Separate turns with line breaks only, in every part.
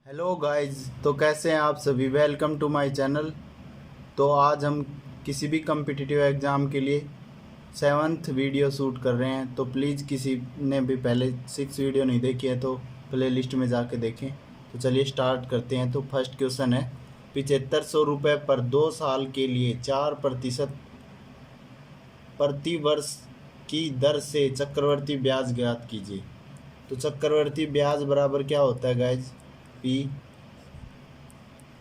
Hello guys, तो कैसे हैं आप सभी। Welcome to my channel. तो आज हम किसी भी कम्पिटिटिव एग्ज़ाम के लिए 7th वीडियो शूट कर रहे हैं। तो प्लीज़ किसी ने भी पहले 6 वीडियो नहीं देखी है तो प्ले लिस्ट में जाके देखें। तो चलिए स्टार्ट करते हैं। तो फर्स्ट क्वेश्चन है, 7500 रुपये पर 2 साल के लिए 4% प्रति वर्ष की दर से चक्रवर्ती ब्याज ज्ञात कीजिए। तो चक्रवर्ती ब्याज बराबर क्या होता है गाइज? P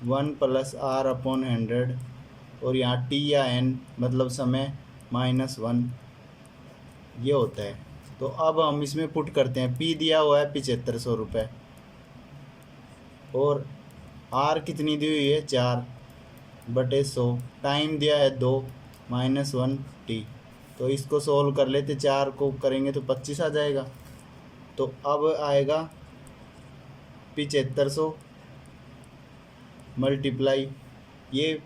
1+R/100 और यहाँ T या N मतलब समय -1 ये होता है। तो अब हम इसमें पुट करते हैं। P दिया हुआ है 7500 रुपये और R कितनी दी हुई है 4/100, टाइम दिया है 2 -1 T। तो इसको सोल्व कर लेते, 4 को करेंगे तो 25 आ जाएगा। तो अब आएगा 7500 मल्टीप्लाई, ये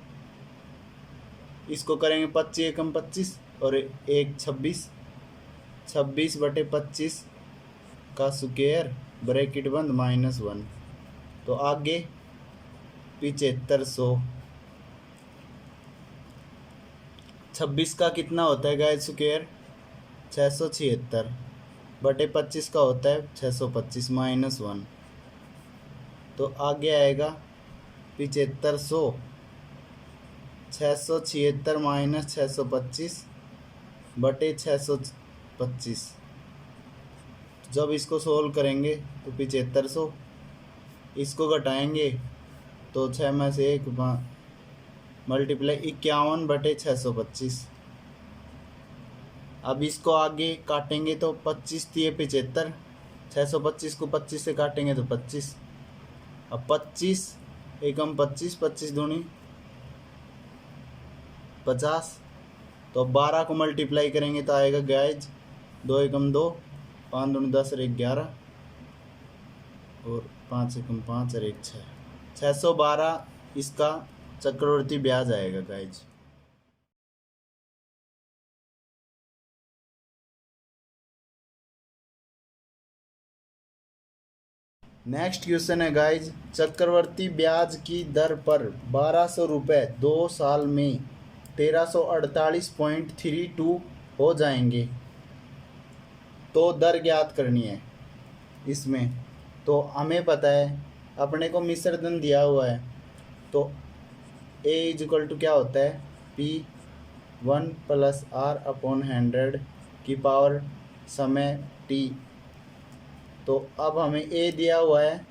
इसको करेंगे 25 एकम 25 और 1 26, 26/25 का स्क्वायर ब्रैकेट बंद -1। तो आगे 7500, 26 का कितना होता है गाइस स्क्वायर? 676/25 का होता है 625 -1। तो आगे आएगा 7500, 676 - 625/625। जब इसको सोल्व करेंगे तो 7500, इसको घटाएंगे तो 6 में से 1 मल्टीप्लाई 51/625। अब इसको आगे काटेंगे तो 25 दिए 75, 625 को 25 से काटेंगे तो 25। अब 25 एकम 25, 25 दूनी 50। तो अब 12 को मल्टीप्लाई करेंगे तो आएगा गाइज 2 एकम 2, 5 दूनी 10 और 1 11 और 5 एकम 5 और 1 6, 612 इसका चक्रवर्ती ब्याज आएगा गाइज। नेक्स्ट क्वेश्चन है गाइज, चक्रवर्ती ब्याज की दर पर 1200 रुपये 2 साल में 1348.32 हो जाएंगे। तो दर ज्ञात करनी है इसमें। तो हमें पता है, अपने को मिश्र धन दिया हुआ है। तो A = क्या होता है? P 1+R/100 की पावर समय T। तो अब हमें A दिया हुआ है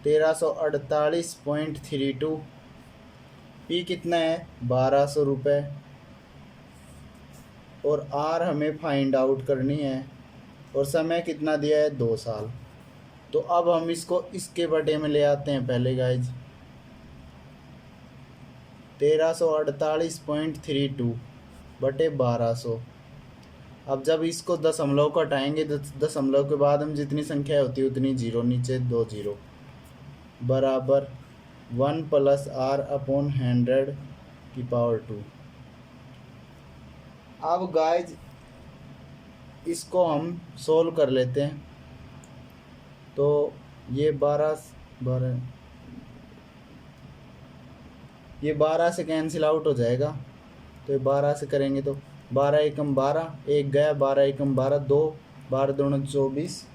1348.32, P कितना है 1200 रुपये और R हमें फाइंड आउट करनी है और समय कितना दिया है 2 साल। तो अब हम इसको इसके बटे में ले आते हैं पहले गाइज। 1348.32/1200। अब जब इसको दशमलव को हटाएंगे, दशमलव के बाद हम जितनी संख्या होती है उतनी जीरो, नीचे 2 जीरो, बराबर 1+R/100 की पावर 2। अब गाइज इसको हम सोल्व कर लेते हैं। तो ये 12 से कैंसिल आउट हो जाएगा। तो ये 12 से करेंगे तो 12 एकम 12, 1 गया, 12 एकम 12, 2 12 दूनी 24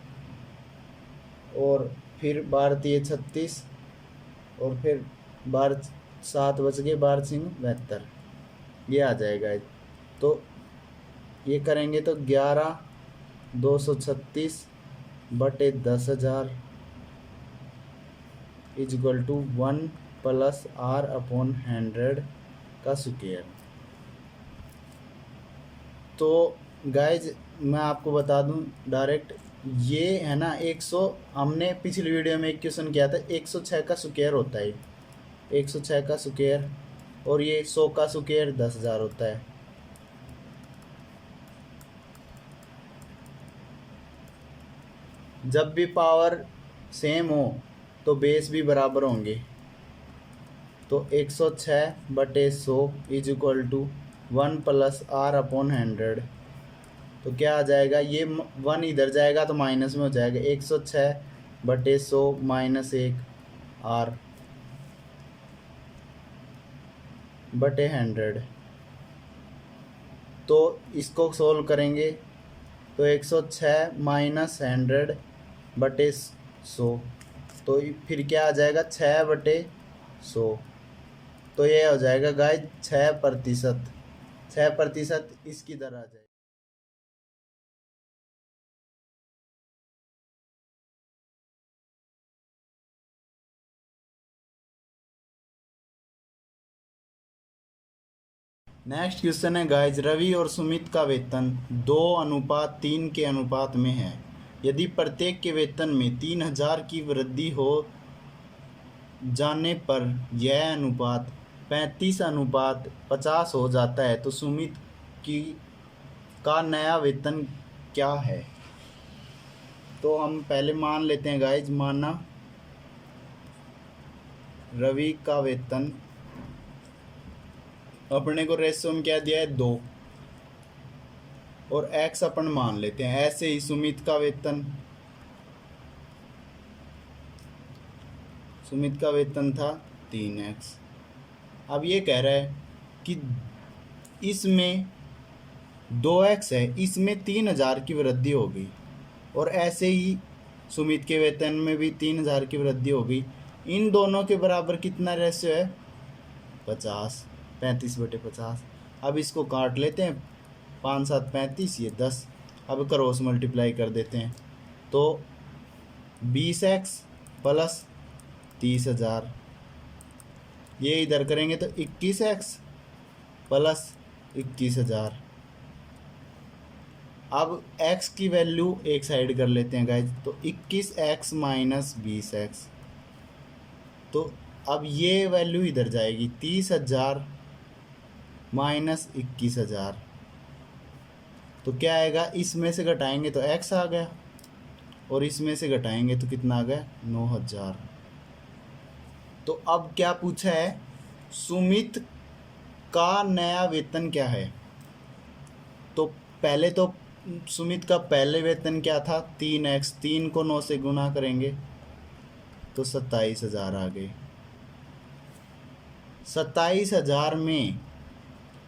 और फिर 12 तिये 36 और फिर 12 7 बच गए, 12 सिंह 72, ये आ जाएगा। तो ये करेंगे तो 11,236/10,000 = 1+R/100 का स्क्वायर। तो गाइज मैं आपको बता दूं डायरेक्ट, ये है ना 100, हमने पिछली वीडियो में एक क्वेश्चन किया था, 106 का स्क्वायर होता है, 106 का स्क्वायर, और ये 100 का स्क्वायर 10,000 होता है। जब भी पावर सेम हो तो बेस भी बराबर होंगे। तो 106/100 = 1+R/100। तो क्या आ जाएगा? ये 1 इधर जाएगा तो माइनस में हो जाएगा, 106/100 -1 आर बटे 100। तो इसको सोल्व करेंगे तो 106 माइनस 100 बटे 100, तो फिर क्या आ जाएगा 6/100। तो ये हो जाएगा गाइस 6%। 6% इसकी तरह आ जाएगा। नेक्स्ट क्वेश्चन है गाइज, रवि और सुमित का वेतन 2:3 के अनुपात में है। यदि प्रत्येक के वेतन में 3000 की वृद्धि हो जाने पर यह अनुपात 35:50 हो जाता है, तो सुमित की का नया वेतन क्या है। तो हम पहले मान लेते हैं गाइज, माना रवि का वेतन, अपने को रेशियो में क्या दिया है 2, और x अपन मान लेते हैं। ऐसे ही सुमित का वेतन था 3x। अब ये कह रहा है कि इसमें 2x है, इसमें 3000 की वृद्धि हो गई, और ऐसे ही सुमित के वेतन में भी 3000 की वृद्धि हो गई। इन दोनों के बराबर कितना रेशियो है 50, 35/50। अब इसको काट लेते हैं, 5 7 35, ये 10। अब क्रॉस मल्टीप्लाई कर देते हैं तो 20x प्लस 30,000, ये इधर करेंगे तो 21x प्लस 21,000। अब x की वैल्यू एक साइड कर लेते हैं गाइज, तो 21x माइनस 20x। तो अब ये वैल्यू इधर जाएगी 30,000 माइनस 21,000। तो क्या आएगा, इसमें से घटाएंगे तो x आ गया, और इसमें से घटाएंगे तो कितना आ गया 9,000। तो अब क्या पूछा है, सुमित का नया वेतन क्या है। तो पहले तो सुमित का पहले वेतन क्या था 3x, 3 को 9 से गुना करेंगे तो 27,000 आ गए। 27,000 में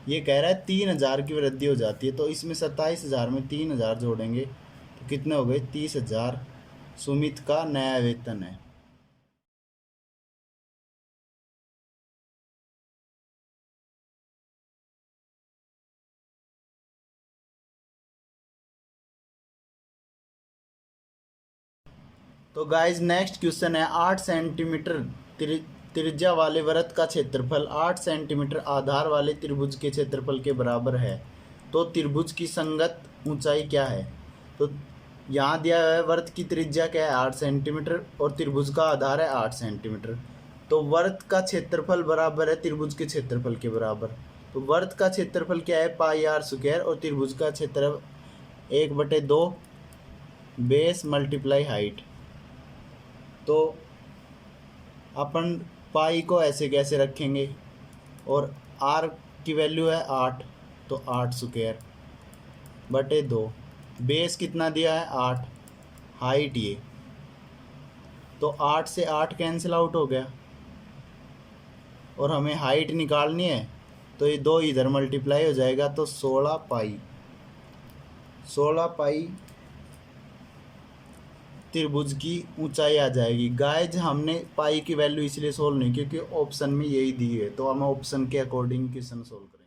ये कह रहा है 3000 की वृद्धि हो जाती है, तो इसमें 27,000 में 3000 जोड़ेंगे तो कितने हो गए 30,000 सुमित का नया वेतन है। तो गाइज नेक्स्ट क्वेश्चन है, 8 सेंटीमीटर त्रिज्या वाले वृत्त का क्षेत्रफल 8 सेंटीमीटर आधार वाले त्रिभुज के क्षेत्रफल के बराबर है, तो त्रिभुज की संगत ऊंचाई क्या है। तो यहाँ दिया हुआ है वृत्त की त्रिज्या क्या है 8 सेंटीमीटर, और त्रिभुज का आधार है 8 सेंटीमीटर। तो वृत्त का क्षेत्रफल बराबर है त्रिभुज के क्षेत्रफल के बराबर। तो वृत्त का क्षेत्रफल क्या है πr², और त्रिभुज का क्षेत्रफल 1/2 बेस मल्टीप्लाई हाइट। तो अपन पाई को ऐसे कैसे रखेंगे, और आर की वैल्यू है 8, तो 8²/2, बेस कितना दिया है 8, हाइट ये, तो 8 से 8 कैंसिल आउट हो गया, और हमें हाइट निकालनी है तो ये 2 इधर मल्टीप्लाई हो जाएगा, तो 16 पाई त्रिभुज की ऊंचाई आ जाएगी। गाइज हमने पाई की वैल्यू इसलिए सोल्व नहीं क्योंकि ऑप्शन में यही दी है, तो हम ऑप्शन के अकॉर्डिंग क्वेश्चन सोल्व करेंगे।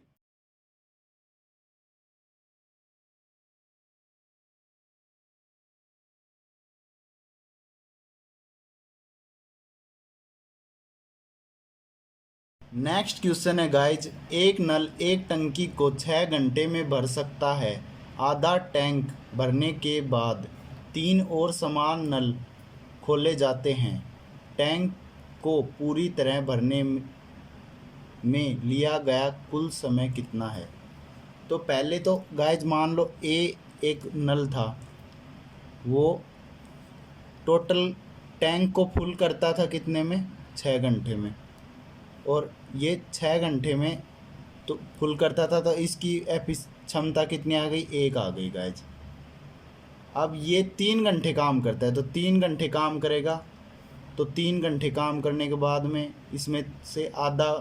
नेक्स्ट क्वेश्चन है गाइज, एक नल एक टंकी को 6 घंटे में भर सकता है। आधा टैंक भरने के बाद 3 और समान नल खोले जाते हैं। टैंक को पूरी तरह भरने में लिया गया कुल समय कितना है। तो पहले तो गाइज मान लो एक नल था, वो टोटल टैंक को फुल करता था कितने में 6 घंटे में, और ये 6 घंटे में तो फुल करता था, तो इसकी क्षमता कितनी आ गई 1 आ गई गाइज। अब ये 3 घंटे काम करता है, तो 3 घंटे काम करेगा तो 3 घंटे काम करने के बाद में इसमें से आधा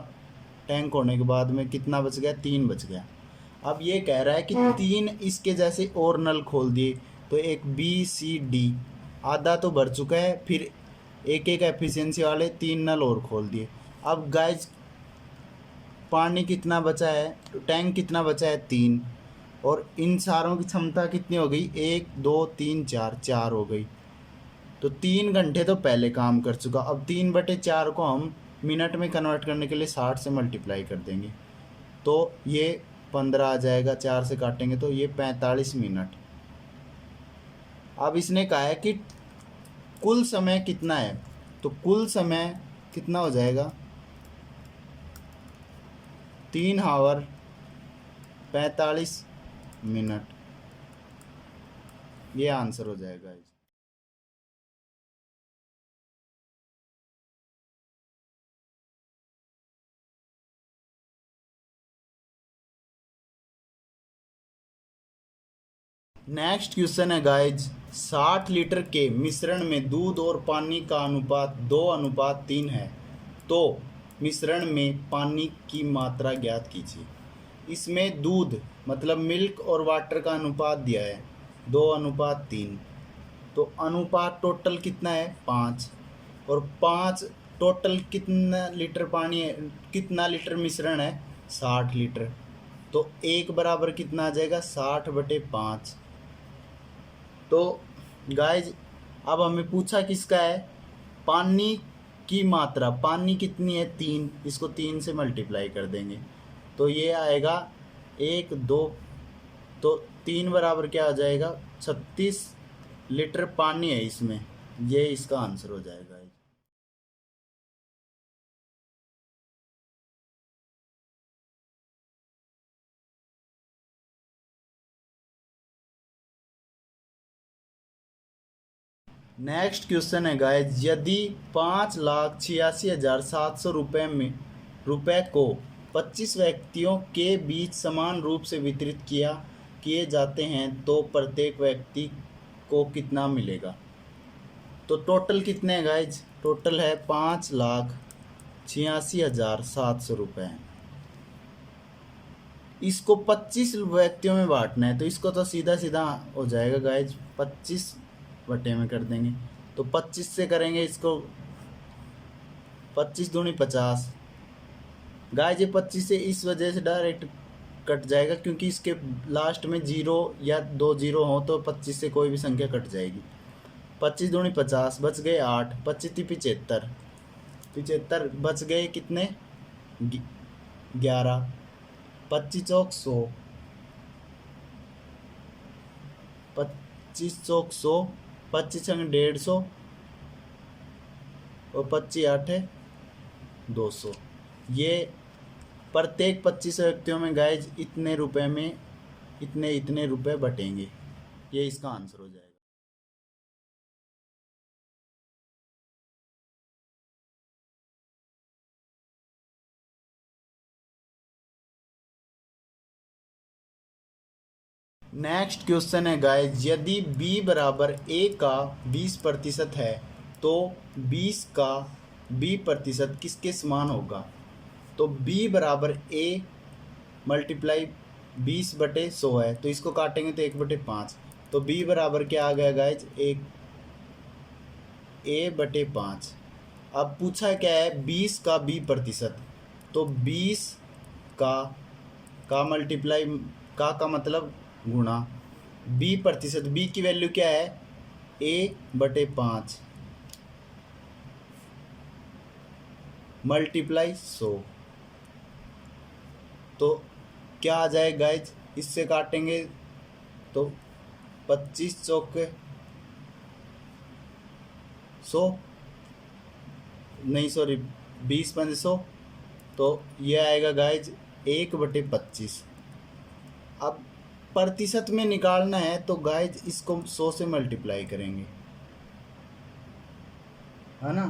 टैंक होने के बाद में कितना बच गया, 3 बच गया। अब ये कह रहा है कि 3 इसके जैसे और नल खोल दिए, तो एक BCD आधा तो भर चुका है, फिर एक एक एफिशिएंसी वाले 3 नल और खोल दिए। अब गाइज पानी कितना बचा है, टैंक कितना बचा है, 3, और इन सारों की क्षमता कितनी हो गई, 1 2 3 4, 4 हो गई। तो 3 घंटे तो पहले काम कर चुका। अब 3/4 को हम मिनट में कन्वर्ट करने के लिए 60 से मल्टीप्लाई कर देंगे, तो ये 15 आ जाएगा, 4 से काटेंगे तो ये 45 मिनट। अब इसने कहा है कि कुल समय कितना है, तो कुल समय कितना हो जाएगा, 3 आवर 45 मिनट, ये आंसर हो जाएगा। नेक्स्ट क्वेश्चन है गाइज, 60 लीटर के मिश्रण में दूध और पानी का अनुपात 2:3 है, तो मिश्रण में पानी की मात्रा ज्ञात कीजिए। इसमें दूध मतलब मिल्क और वाटर का अनुपात दिया है 2:3, तो अनुपात टोटल कितना है, 5, और 5 टोटल कितना लीटर पानी है, कितना लीटर मिश्रण है, 60 लीटर, तो 1 बराबर कितना आ जाएगा, 60/5। तो गाइज अब हमें पूछा किसका है, पानी की मात्रा, पानी कितनी है, 3, इसको 3 से मल्टीप्लाई कर देंगे तो ये आएगा 1 2, तो 3 बराबर क्या आ जाएगा, 36 लीटर पानी है इसमें, ये इसका आंसर हो जाएगा। नेक्स्ट क्वेश्चन है गाइज, यदि 5,86,700 रुपये को 25 व्यक्तियों के बीच समान रूप से वितरित किए जाते हैं तो प्रत्येक व्यक्ति को कितना मिलेगा। तो टोटल कितने हैं गाइज, टोटल है 5,86,700 रुपये। इसको 25 व्यक्तियों में बांटना है, तो इसको तो सीधा सीधा हो जाएगा गाइज, 25 बटे में कर देंगे, तो 25 से करेंगे इसको, 25 दूनी 50। गाइज ये 25 से इस वजह से डायरेक्ट कट जाएगा क्योंकि इसके लास्ट में 0 या 2 0 हो, तो 25 से कोई भी संख्या कट जाएगी। 25 दूनी 50, बच गए 8, 25 75, 75 बच गए कितने, 11, 25 चौक 100, 25 चौक 100, 25 संग 150, और 25 8 200। ये प्रत्येक 25 व्यक्तियों में गाइज इतने रुपए में इतने रुपए बटेंगे, ये इसका आंसर हो जाएगा। नेक्स्ट क्वेश्चन है गाइज, यदि b बराबर a का 20% है तो 20 का b% किसके समान होगा। तो b बराबर a मल्टीप्लाई 20/100 है, तो इसको काटेंगे तो 1/5, तो b बराबर क्या आ गया गाइज, a/5। अब पूछा क्या है, 20 का b%, तो 20 का मल्टीप्लाई का मतलब गुणा b%, b की वैल्यू क्या है, a/5 मल्टीप्लाई 100, तो क्या आ जाएगा गाइज, इससे काटेंगे तो 25 चौक 100, नहीं सॉरी 20 5 100, तो ये आएगा गाइज 1/25। अब प्रतिशत में निकालना है तो गाइज इसको 100 से मल्टीप्लाई करेंगे, है ना,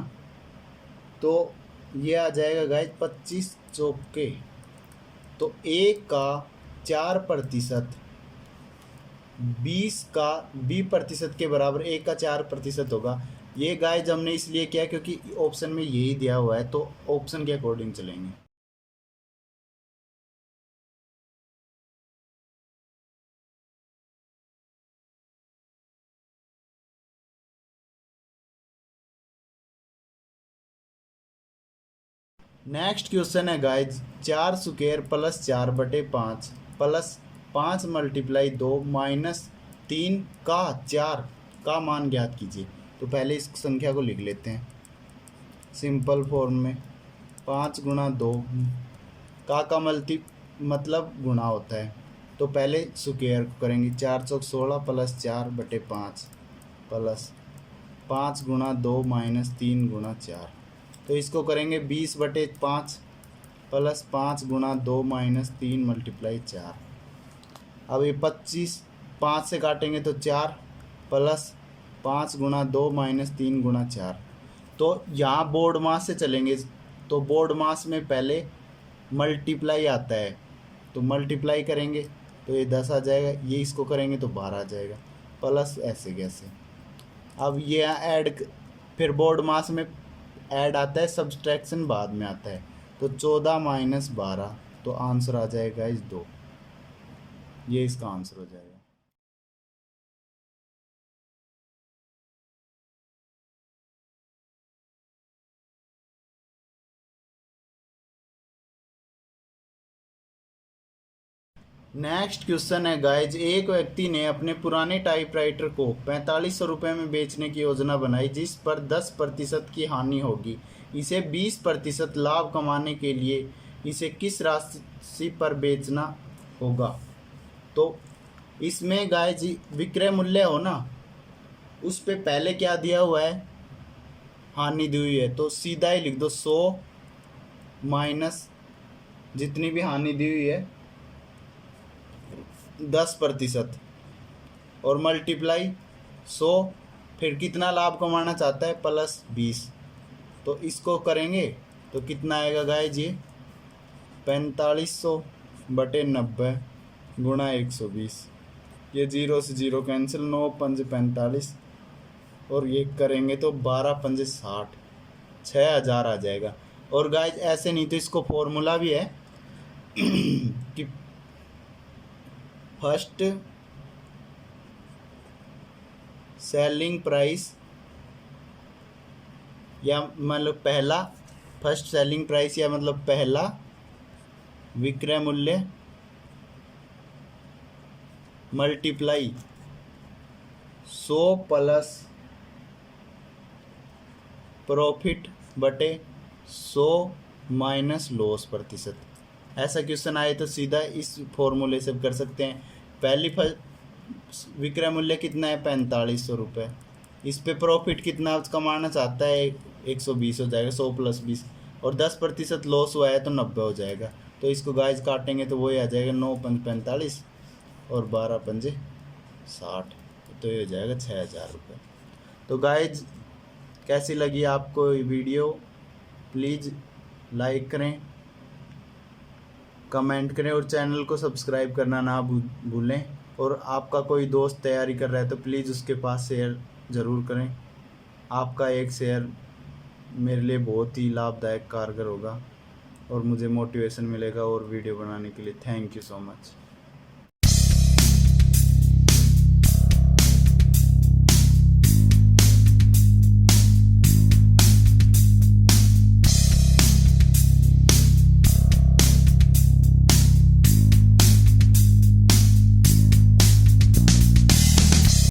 तो ये आ जाएगा गाइज 25 चौके, तो 1 का 4%, 20 का b% के बराबर 1 का 4% होगा, ये गाइज हमने इसलिए किया क्योंकि ऑप्शन में यही दिया हुआ है, तो ऑप्शन के अकॉर्डिंग चलेंगे। नेक्स्ट क्वेश्चन है guys, 4² plus 4/5 plus 5 multiply 2 minus 3 का 4 का मान ज्ञात कीजिए। तो पहले इस संख्या को लिख लेते हैं सिंपल फॉर्म में। 5 × 2 का मतलब गुणा होता है, तो पहले स्क्वायर करेंगे। 4 चौक 16 प्लस 4/5 प्लस 5 × 2 माइनस 3 × 4, तो इसको करेंगे 20/5 प्लस 5 × 2 माइनस 3 मल्टीप्लाई 4। अब ये 25 5 से काटेंगे तो 4 प्लस 5 × 2 माइनस 3 × 4। तो यहाँ बोर्ड मास से चलेंगे, तो बोर्ड मास में पहले मल्टीप्लाई आता है, तो मल्टीप्लाई करेंगे तो ये 10 आ जाएगा, ये इसको करेंगे तो 12 आ जाएगा, प्लस ऐसे कैसे। अब ये ऐड, फिर बोर्ड मास में ऐड आता है, सब्सट्रैक्शन बाद में आता है, तो 14 माइनस 12, तो आंसर आ जाएगा इस 2। ये इसका आंसर हो जाएगा। नेक्स्ट क्वेश्चन है गाइज, एक व्यक्ति ने अपने पुराने टाइपराइटर को 4500 रुपये में बेचने की योजना बनाई, जिस पर 10% की हानि होगी। इसे 20% लाभ कमाने के लिए इसे किस राशि पर बेचना होगा। तो इसमें गाइज विक्रय मूल्य हो ना, उस पे पहले क्या दिया हुआ है, हानि दी हुई है, तो सीधा ही लिख दो 100 माइनस जितनी भी हानि दी हुई है 10% और मल्टीप्लाई 100, फिर कितना लाभ कमाना चाहता है प्लस 20, तो इसको करेंगे तो कितना आएगा गाइज, ये 4500/90 गुणा 120, ये 0 से 0 कैंसिल, 9 पंजे 45, और ये करेंगे तो 12 पंजे 60, 6000 आ जाएगा। और गाइज ऐसे नहीं तो इसको फॉर्मूला भी है कि फर्स्ट सेलिंग प्राइस, या मतलब पहला फर्स्ट सेलिंग प्राइस, या मतलब पहला विक्रय मूल्य मल्टीप्लाई 100 प्लस प्रॉफिट बटे 100 माइनस लॉस प्रतिशत। ऐसा क्वेश्चन आए तो सीधा इस फॉर्मूले से कर सकते हैं। पहली विक्रय मूल्य कितना है 4500 रुपये, इस पे प्रॉफिट कितना कमाना चाहता है 120 हो जाएगा, 100 + 20, और 10% लॉस हुआ है तो 90 हो जाएगा। तो इसको गाइज काटेंगे तो वही आ जाएगा 9 पंज 45 और 12 पंजे 60, तो ये हो जाएगा 6000 रुपये। तो गाइज कैसी लगी आपको ये वीडियो, प्लीज़ लाइक करें, कमेंट करें और चैनल को सब्सक्राइब करना ना भूलें। और आपका कोई दोस्त तैयारी कर रहा है तो प्लीज़ उसके पास शेयर ज़रूर करें। आपका एक शेयर मेरे लिए बहुत ही लाभदायक कारगर होगा और मुझे मोटिवेशन मिलेगा और वीडियो बनाने के लिए। Thank you so much.